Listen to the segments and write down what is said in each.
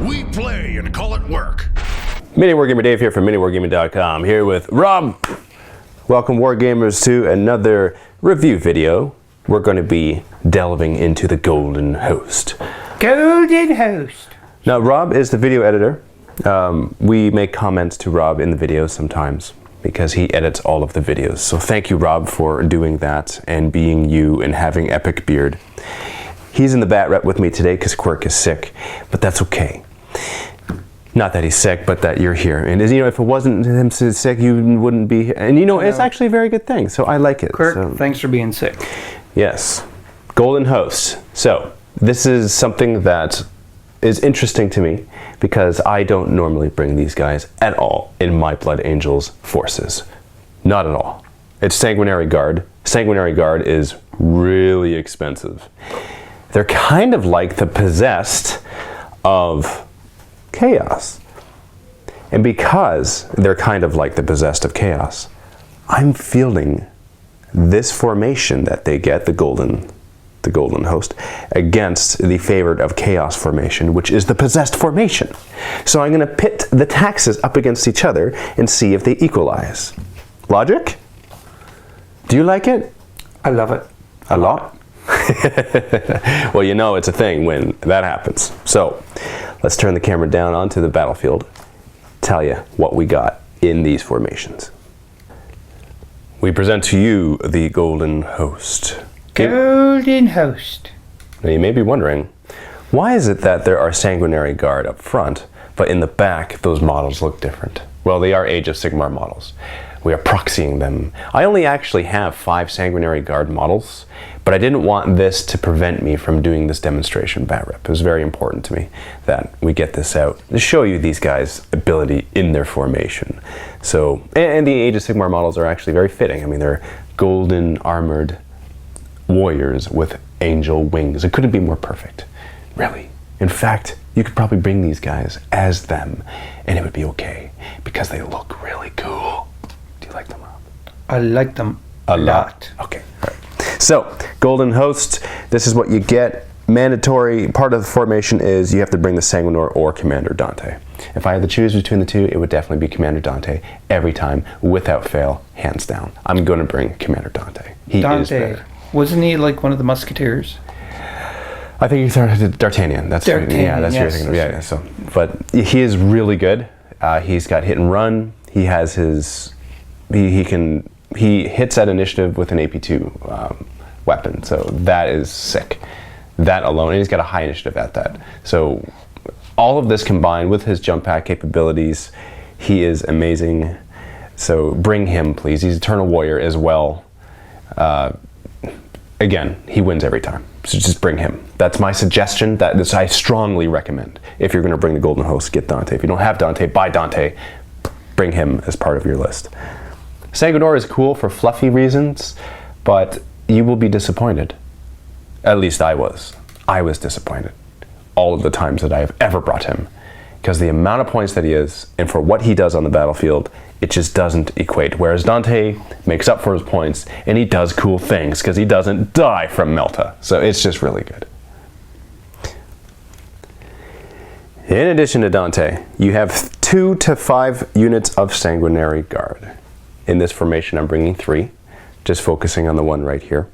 We play and call it work. MiniWarGamer Dave here from MiniWarGaming.com, here with Rob. Welcome Wargamers to another review video. We're going to be delving into the Golden Host. Golden Host. Now Rob is the video editor. We make comments to Rob in the videos sometimes because he edits all of the videos. So thank you Rob for doing that and being you and having epic beard. He's in the bat rep with me today because Quirk is sick, but that's okay. Not that he's sick, but that you're here. And you know, if it wasn't him sick, you wouldn't be here. And you know, it's actually a very good thing. So I like it. Quirk, thanks for being sick. Yes. Golden Host. So this is something that is interesting to me because I don't normally bring these guys at all in my Blood Angels forces. Not at all. It's Sanguinary Guard. Sanguinary Guard is really expensive. They're kind of like the possessed of Chaos. And because they're kind of like the possessed of Chaos, I'm feeling this formation that they get, the Golden Host, against the favored of Chaos formation, which is the possessed formation. So I'm going to pit the taxes up against each other and see if they equalize. Logic? Do you like it? I love it. A lot? Well, you know it's a thing when that happens. So let's turn the camera down onto the battlefield, tell you what we got in these formations. We present to you the Golden Host. Golden Host. Now you may be wondering, why is it that there are Sanguinary Guard up front, but in the back those models look different? Well, they are Age of Sigmar models. We are proxying them. I only actually have 5 Sanguinary Guard models, but I didn't want this to prevent me from doing this demonstration bat rep. It was very important to me that we get this out to show you these guys' ability in their formation. So, and the Age of Sigmar models are actually very fitting. I mean, they're golden armored warriors with angel wings. It couldn't be more perfect, really. In fact, you could probably bring these guys as them and it would be okay because they look really cool. Do you like them, Rob? I like them a lot. Okay, all right. So, Golden Host, this is what you get. Mandatory part of the formation is you have to bring the Sanguinor or Commander Dante. If I had to choose between the two, it would definitely be Commander Dante every time, without fail, hands down. I'm going to bring Commander Dante. He is better. Wasn't he like one of the Musketeers? I think you thought D'Artagnan. That's D'Artagnan, yeah, that's yes, what you're thinking of. Yeah. So, but he is really good. He's got hit and run. He has his. He hits at initiative with an AP2 weapon. So that is sick. That alone, and he's got a high initiative at that. So all of this combined with his jump pack capabilities, he is amazing. So bring him, please. He's Eternal Warrior as well. Again, he wins every time. So just bring him. That's my suggestion. I strongly recommend. If you're going to bring the Golden Host, get Dante. If you don't have Dante, buy Dante. Bring him as part of your list. Sanguinor is cool for fluffy reasons, but you will be disappointed. At least I was. I was disappointed all of the times that I have ever brought him. Because the amount of points that he is, and for what he does on the battlefield, it just doesn't equate. Whereas Dante makes up for his points, and he does cool things, because he doesn't die from Melta. So it's just really good. In addition to Dante, you have 2 to 5 units of Sanguinary Guard. In this formation, I'm bringing 3, just focusing on the one right here.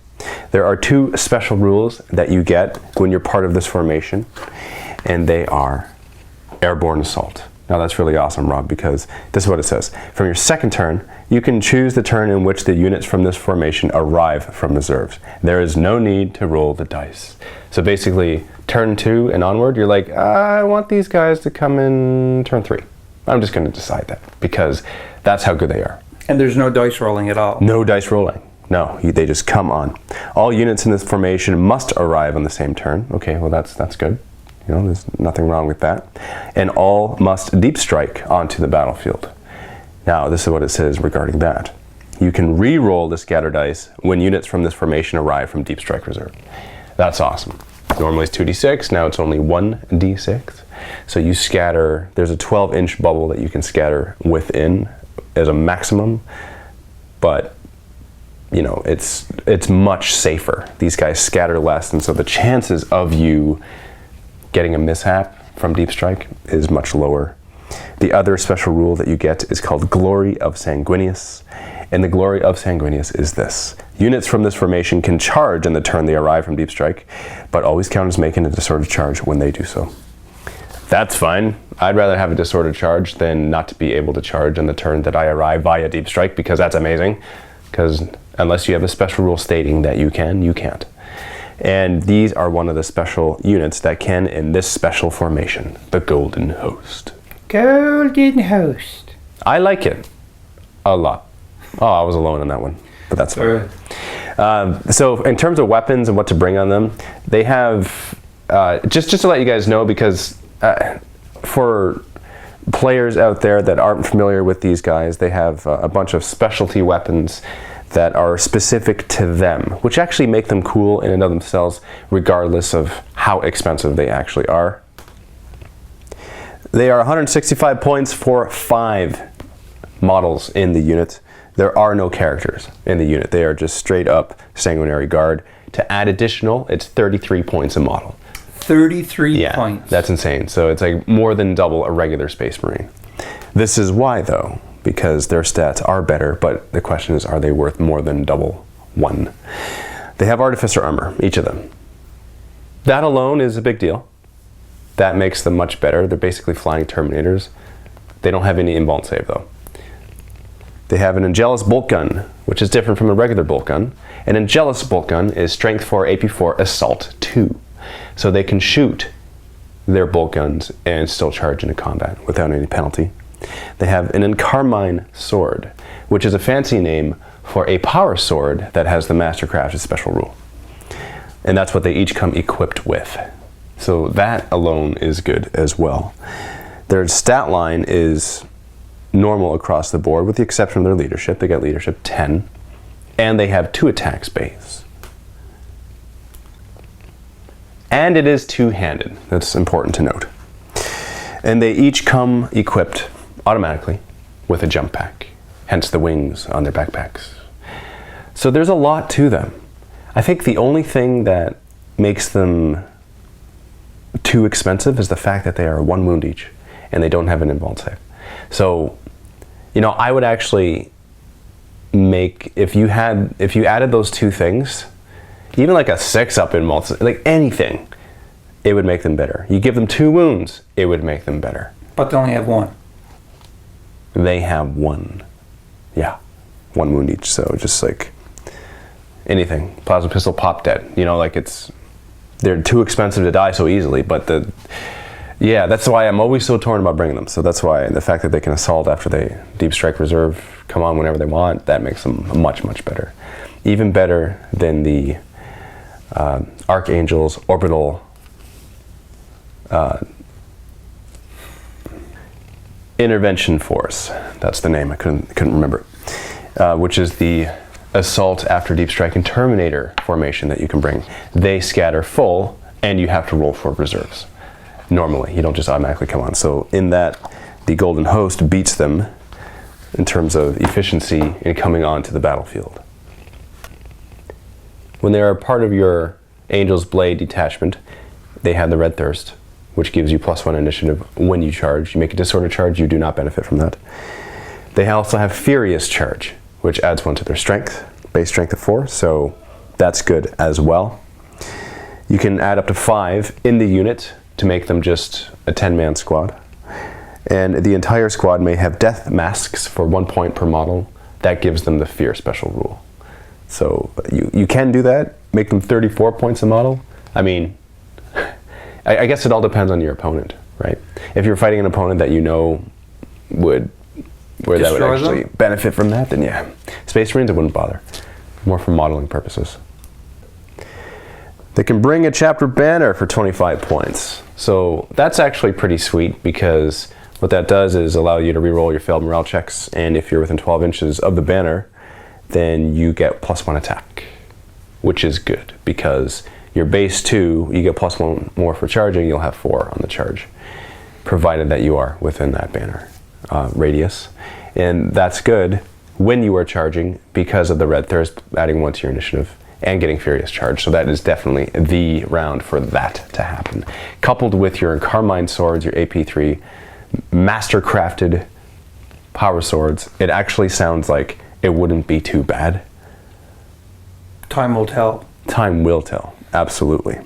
There are 2 special rules that you get when you're part of this formation, and they are Airborne Assault. Now that's really awesome, Rob, because this is what it says. From your second turn, you can choose the turn in which the units from this formation arrive from reserves. There is no need to roll the dice. So basically, turn 2 and onward, you're like, I want these guys to come in turn 3. I'm just going to decide that, because that's how good they are. And there's no dice rolling at all? No dice rolling. No, they just come on. All units in this formation must arrive on the same turn. Okay, well that's good. You know, there's nothing wrong with that. And all must deep strike onto the battlefield. Now, this is what it says regarding that. You can re-roll the scatter dice when units from this formation arrive from deep strike reserve. That's awesome. Normally it's 2d6, now it's only 1d6. So you scatter, there's a 12-inch bubble that you can scatter within as a maximum, but you know, it's much safer. These guys scatter less, and so the chances of you getting a mishap from Deep Strike is much lower. The other special rule that you get is called Glory of Sanguinius. And the Glory of Sanguinius is this. Units from this formation can charge in the turn they arrive from Deep Strike, but always count as making a disordered charge when they do so. That's fine. I'd rather have a disordered charge than not to be able to charge in the turn that I arrive via Deep Strike, because that's amazing. Because unless you have a special rule stating that you can, you can't. And these are one of the special units that can in this special formation, the Golden Host. Golden Host. I like it a lot. Oh, I was alone on that one, but that's fine. So in terms of weapons and what to bring on them, they have, just to let you guys know, because for players out there that aren't familiar with these guys, they have a bunch of specialty weapons that are specific to them, which actually make them cool in and of themselves, regardless of how expensive they actually are. They are 165 points for 5 models in the unit. There are no characters in the unit. They are just straight up Sanguinary Guard. To add additional, it's 33 points a model. 33 points. That's insane. So it's like more than double a regular Space Marine. This is why, though, because their stats are better, but the question is, are they worth more than double 1? They have Artificer armor, each of them. That alone is a big deal. That makes them much better. They're basically flying Terminators. They don't have any invuln save, though. They have an Angelus bolt gun, which is different from a regular bolt gun. An Angelus bolt gun is Strength 4, AP 4, Assault 2. So they can shoot their bolt guns and still charge into combat without any penalty. They have an Encarmine sword, which is a fancy name for a power sword that has the Mastercraft's special rule. And that's what they each come equipped with. So that alone is good as well. Their stat line is normal across the board, with the exception of their leadership. They got leadership 10, and they have 2 attacks base. And it is two-handed. That's important to note. And they each come equipped automatically with a jump pack, hence the wings on their backpacks. So there's a lot to them. I think the only thing that makes them too expensive is the fact that they are 1 wound each, and they don't have an invuln save. So, you know, I would actually make, if you added those 2 things, even like a 6-up invuln, like anything, it would make them better. You give them 2 wounds, it would make them better. But they only have 1. They have 1. Yeah, 1 wound each. So just like anything, plasma pistol pop dead. You know, like they're too expensive to die so easily. But yeah, that's why I'm always so torn about bringing them. So that's why the fact that they can assault after they Deep Strike Reserve, come on whenever they want, that makes them much, much better. Even better than the Archangel's Orbital Intervention Force. That's the name, I couldn't remember. Which is the Assault after Deep Strike and Terminator formation that you can bring. They scatter full, and you have to roll for reserves. Normally, you don't just automatically come on. So in that, the Golden Host beats them in terms of efficiency in coming onto the battlefield. When they are part of your Angel's Blade detachment, they have the Red Thirst, which gives you +1 initiative when you charge. You make a disorder charge, you do not benefit from that. They also have Furious Charge, which adds 1 to their strength, base strength of 4, so that's good as well. You can add up to 5 in the unit to make them just a 10-man squad. And the entire squad may have death masks for 1 point per model. That gives them the Fear special rule. So you can do that, make them 34 points a model. I mean, I guess it all depends on your opponent, right? If you're fighting an opponent that you know that would actually benefit from that, then yeah. Space Marines, I wouldn't bother. More for modeling purposes. They can bring a chapter banner for 25 points. So that's actually pretty sweet, because what that does is allow you to reroll your failed morale checks, and if you're within 12 inches of the banner, then you get +1 attack, which is good, because your base 2, you get +1 more for charging, you'll have 4 on the charge, provided that you are within that banner radius. And that's good when you are charging, because of the Red Thirst adding 1 to your initiative, and getting Furious Charge. So that is definitely the round for that to happen. Coupled with your Carmine Swords, your AP3, master-crafted power swords, it actually sounds like it wouldn't be too bad. Time will tell. Time will tell, absolutely.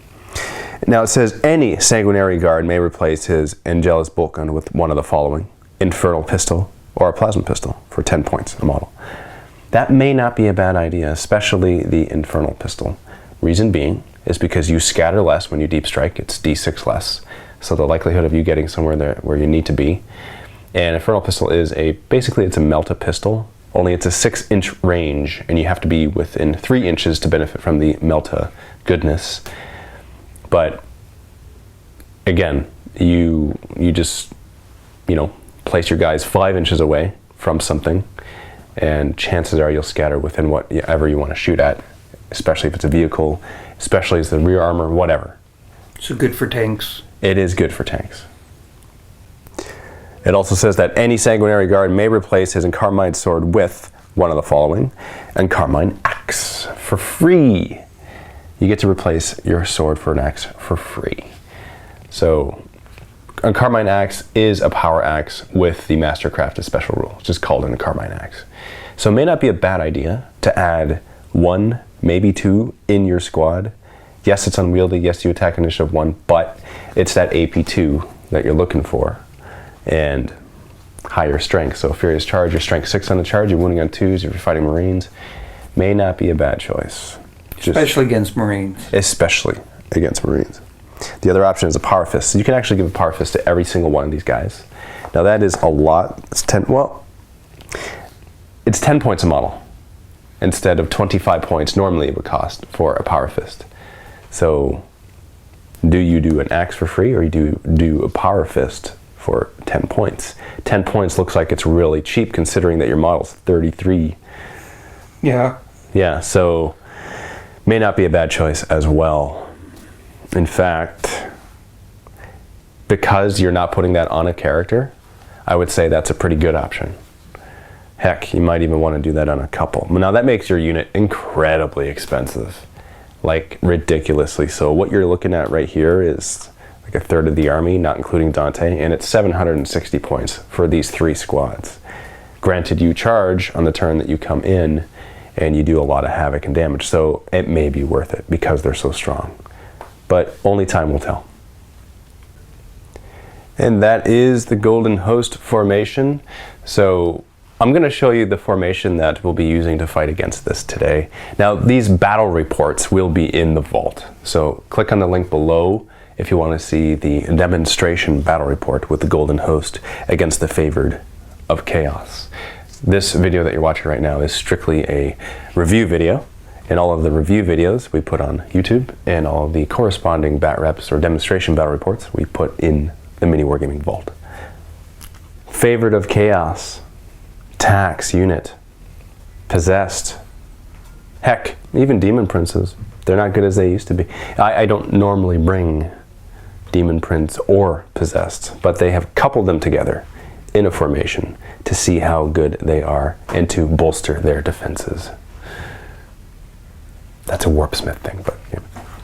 Now it says any Sanguinary Guard may replace his Angelus bolt gun with one of the following: Infernal Pistol or a Plasma Pistol for 10 points a model. That may not be a bad idea, especially the Infernal Pistol. Reason being is because you scatter less when you deep strike, it's D6 less. So the likelihood of you getting somewhere there where you need to be. And Infernal Pistol is basically it's a Melta pistol, only it's a 6-inch range, and you have to be within 3 inches to benefit from the Melta goodness. But again, you just, place your guys 5 inches away from something, and chances are you'll scatter within whatever you want to shoot at, especially if it's a vehicle, especially if it's the rear armor, whatever. So good for tanks. It is good for tanks. It also says that any Sanguinary Guard may replace his Carmine Sword with one of the following: and Carmine Axe for free. You get to replace your sword for an axe for free. So a Carmine Axe is a power axe with the Mastercrafted special rule. It's just called a Carmine Axe. So it may not be a bad idea to add 1, maybe 2 in your squad. Yes, it's unwieldy. Yes, you attack initiative 1, but it's that AP2 that you're looking for. And higher strength. So Furious Charge, your strength 6 on the charge, you're wounding on 2s if you're fighting Marines. May not be a bad choice. Especially against Marines. Especially against Marines. The other option is a Power Fist. So you can actually give a Power Fist to every single one of these guys. Now that is a lot. It's 10 points a model instead of 25 points normally it would cost for a Power Fist. So do you do an axe for free, or you do a Power Fist for 10 points? 10 points looks like it's really cheap considering that your model's 33. Yeah. Yeah, so may not be a bad choice as well. In fact, because you're not putting that on a character, I would say that's a pretty good option. Heck, you might even want to do that on a couple. Now that makes your unit incredibly expensive, like ridiculously. So what you're looking at right here is like a third of the army, not including Dante, and it's 760 points for these 3 squads. Granted, you charge on the turn that you come in, and you do a lot of havoc and damage, so it may be worth it because they're so strong. But only time will tell. And that is the Golden Host formation. So I'm going to show you the formation that we'll be using to fight against this today. Now, these battle reports will be in the vault. So click on the link below if you want to see the demonstration battle report with the Golden Host against the Favored of Chaos. This video that you're watching right now is strictly a review video, and all of the review videos we put on YouTube, and all of the corresponding bat reps or demonstration battle reports we put in the MiniWarGaming vault. Favored of Chaos, tax unit, possessed. Heck, even Demon Princes, they're not good as they used to be. I don't normally bring Demon Prince or possessed, but they have coupled them together in a formation to see how good they are and to bolster their defenses. That's a Warpsmith thing, but yeah.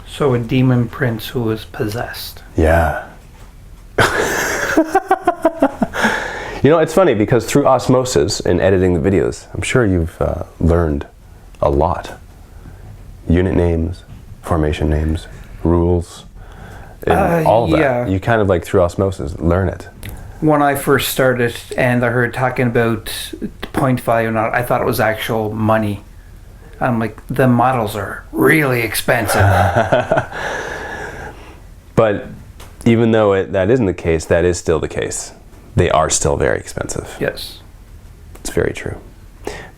So a Demon Prince who was possessed. Yeah. It's funny because through osmosis and editing the videos, I'm sure you've learned a lot. Unit names, formation names, rules, and all of that. Yeah. You kind of like through osmosis learn it. When I first started and I heard talking about point value and all, I thought it was actual money. I'm like, the models are really expensive. But even though that isn't the case, that is still the case. They are still very expensive. Yes. It's very true.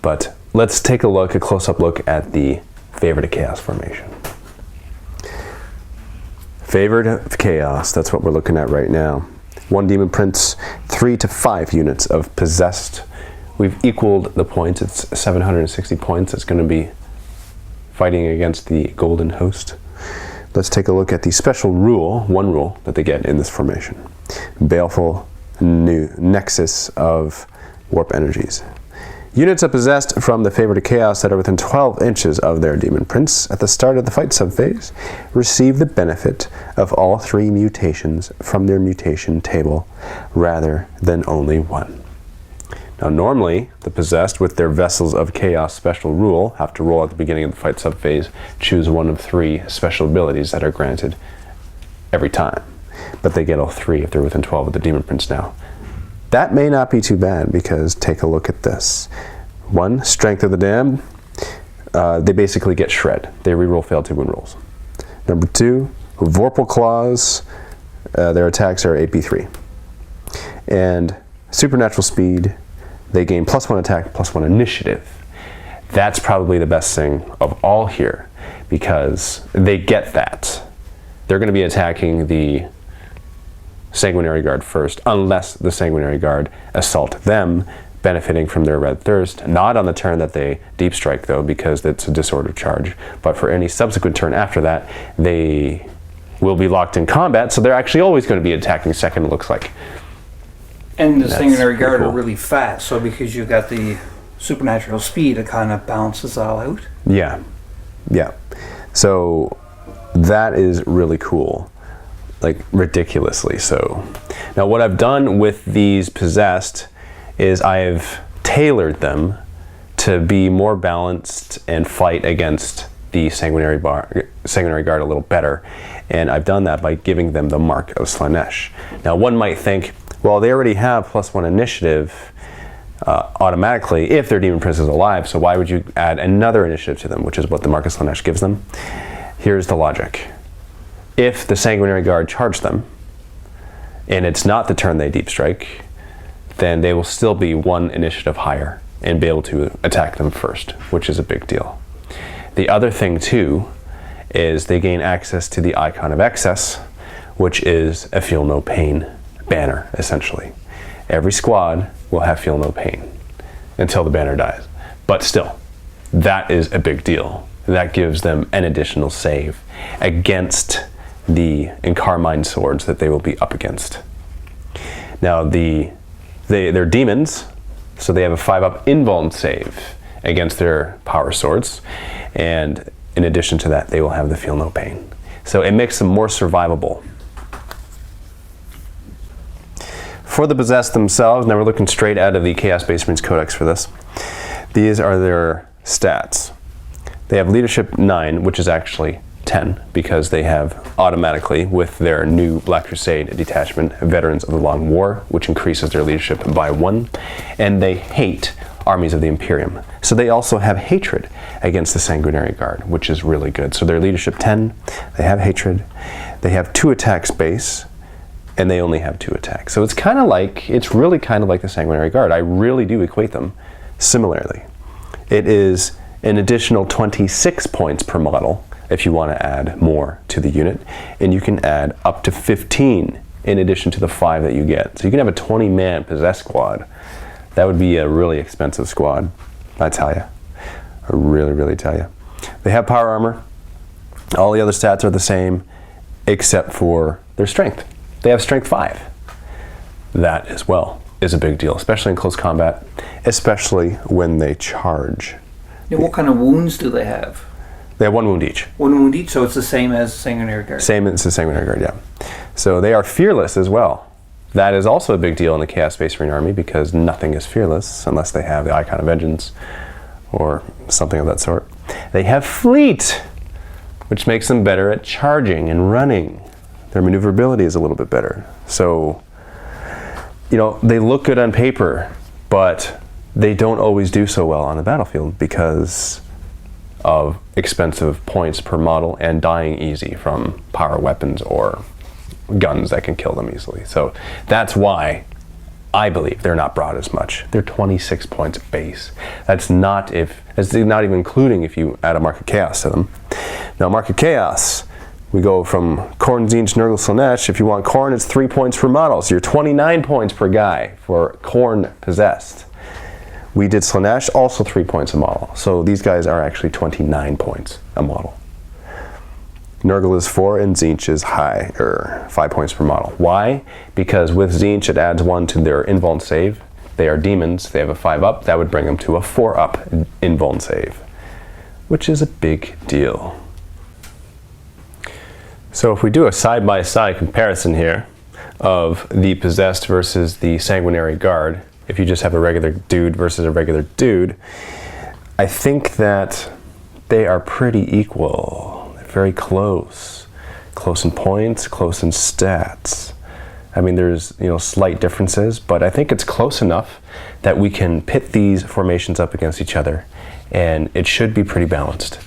But let's take a close-up look at the Favored of Chaos formation. Favored of Chaos, that's what we're looking at right now. 1 Demon Prince, 3 to 5 units of Possessed. We've equaled the points. It's 760 points. It's going to be fighting against the Golden Host. Let's take a look at the special rule, one rule that they get in this formation. Baleful Nexus of Warp Energies. Units of possessed from the Favor to Chaos that are within 12 inches of their demon prince at the start of the fight subphase receive the benefit of all 3 mutations from their mutation table rather than only 1. Now normally, the possessed with their Vessels of Chaos special rule have to roll at the beginning of the fight subphase, choose one of 3 special abilities that are granted every time. But they get all 3 if they're within 12 of the demon prince now. That may not be too bad, because take a look at this. 1, Strength of the Damned. They basically get shred. They reroll failed to win rolls. Number 2, Vorpal Claws. Their attacks are AP3. And Supernatural Speed. They gain +1 attack, +1 initiative. That's probably the best thing of all here, because they get that. They're going to be attacking the Sanguinary Guard first, unless the Sanguinary Guard assault them, benefiting from their red thirst. Not on the turn that they deep strike, though, because it's a disordered charge. But for any subsequent turn after that, they will be locked in combat, so they're actually always going to be attacking second, it looks like. And the Sanguinary Guard cool. are really fast, so because you've got the supernatural speed, it kind of balances it all out. Yeah. So that is really cool. Like, ridiculously so. Now, what I've done with these possessed is I've tailored them to be more balanced and fight against the Sanguinary Guard a little better. And I've done that by giving them the Mark of Slaanesh. Now, one might think, well, they already have +1 initiative automatically if their demon prince is alive, so why would you add another initiative to them, which is what the Mark of Slaanesh gives them? Here's the logic. If the Sanguinary Guard charge them, and it's not the turn they deep strike, then they will still be 1 initiative higher and be able to attack them first, which is a big deal. The other thing too is they gain access to the Icon of Excess, which is a Feel No Pain banner, essentially. Every squad will have Feel No Pain until the banner dies. But still, that is a big deal. That gives them an additional save against the Encarmine swords that they will be up against. Now, they're demons, so they have a 5-up invuln save against their power swords, and in addition to that, they will have the Feel No Pain. So it makes them more survivable. For the possessed themselves, now we're looking straight out of the Chaos Space Marines Codex for this. These are their stats. They have leadership 9, which is actually 10, because they have automatically, with their new Black Crusade detachment, Veterans of the Long War, which increases their leadership by 1, and they hate armies of the Imperium. So they also have hatred against the Sanguinary Guard, which is really good. So their leadership 10, they have hatred, they have 2 attacks base, and they only have 2 attacks. So it's really kind of like the Sanguinary Guard. I really do equate them similarly. It is an additional 26 points per model if you want to add more to the unit, and you can add up to 15 in addition to the 5 that you get. So you can have a 20-man possessed squad. That would be a really expensive squad, I tell you. I really tell you. They have power armor. All the other stats are the same, except for their strength. They have strength 5. That as well is a big deal, especially in close combat, especially when they charge. Now, what kind of wounds do they have? They have 1 wound each. 1 wound each, so it's the same as Sanguinary Guard. Same as the Sanguinary Guard, yeah. So they are fearless as well. That is also a big deal in the Chaos Space Marine Army, because nothing is fearless unless they have the Icon of Vengeance or something of that sort. They have fleet, which makes them better at charging and running. Their maneuverability is a little bit better. So, they look good on paper, but they don't always do so well on the battlefield because of expensive points per model and dying easy from power weapons or guns that can kill them easily. So that's why I believe they're not brought as much. They're 26 points base. That's not even including if you add a Mark of Chaos to them. Now, Mark of Chaos, we go from Khorne, Tzeentch, Nurgle, Slaanesh. If you want Khorne, it's 3 points per model. So you're 29 points per guy for Khorne possessed. We did Slaanesh, also 3 points a model. So these guys are actually 29 points a model. Nurgle is 4 and Tzeentch is 5 points per model. Why? Because with Tzeentch it adds 1 to their invuln save they are demons, they have a 5 up, that would bring them to a 4 up in Vuln save, which is a big deal. So if we do a side-by-side comparison here of the Possessed versus the Sanguinary Guard, if you just have a regular dude versus a regular dude, I think that they are pretty equal. They're very close. Close in points, close in stats. I mean, there's slight differences, but I think it's close enough that we can pit these formations up against each other, and it should be pretty balanced.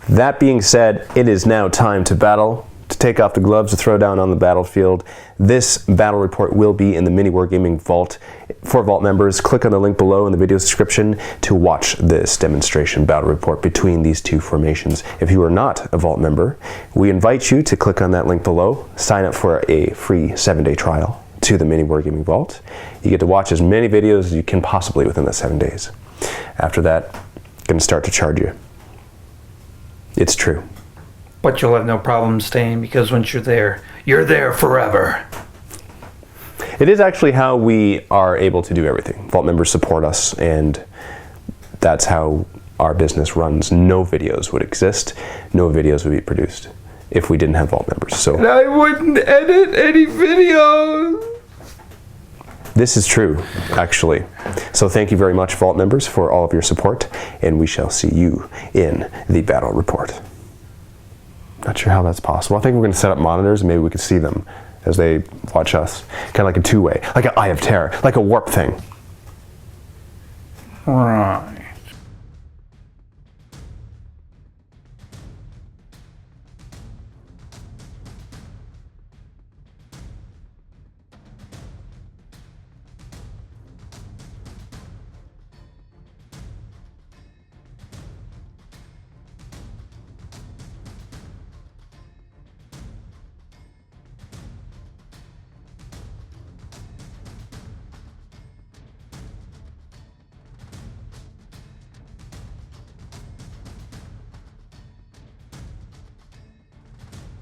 That being said, it is now time to battle, to take off the gloves, to throw down on the battlefield. This battle report will be in the MiniWarGaming Vault. For Vault members, click on the link below in the video description to watch this demonstration battle report between these two formations. If you are not a Vault member, we invite you to click on that link below, sign up for a free 7-day trial to the MiniWarGaming Vault. You get to watch as many videos as you can possibly within the 7 days. After that, I'm going to start to charge you. It's true. But you'll have no problem staying, because once you're there forever. It is actually how we are able to do everything. Vault members support us, and that's how our business runs. No videos would exist, no videos would be produced if we didn't have Vault members. So And I wouldn't edit any videos. this is true, actually. So thank you very much, Vault members, for all of your support, and we shall see you in the battle report. Not sure how that's possible. I think we're going to set up monitors and maybe we can see them as they watch us. Kind of like a two-way, like an Eye of Terror, like a warp thing. Right.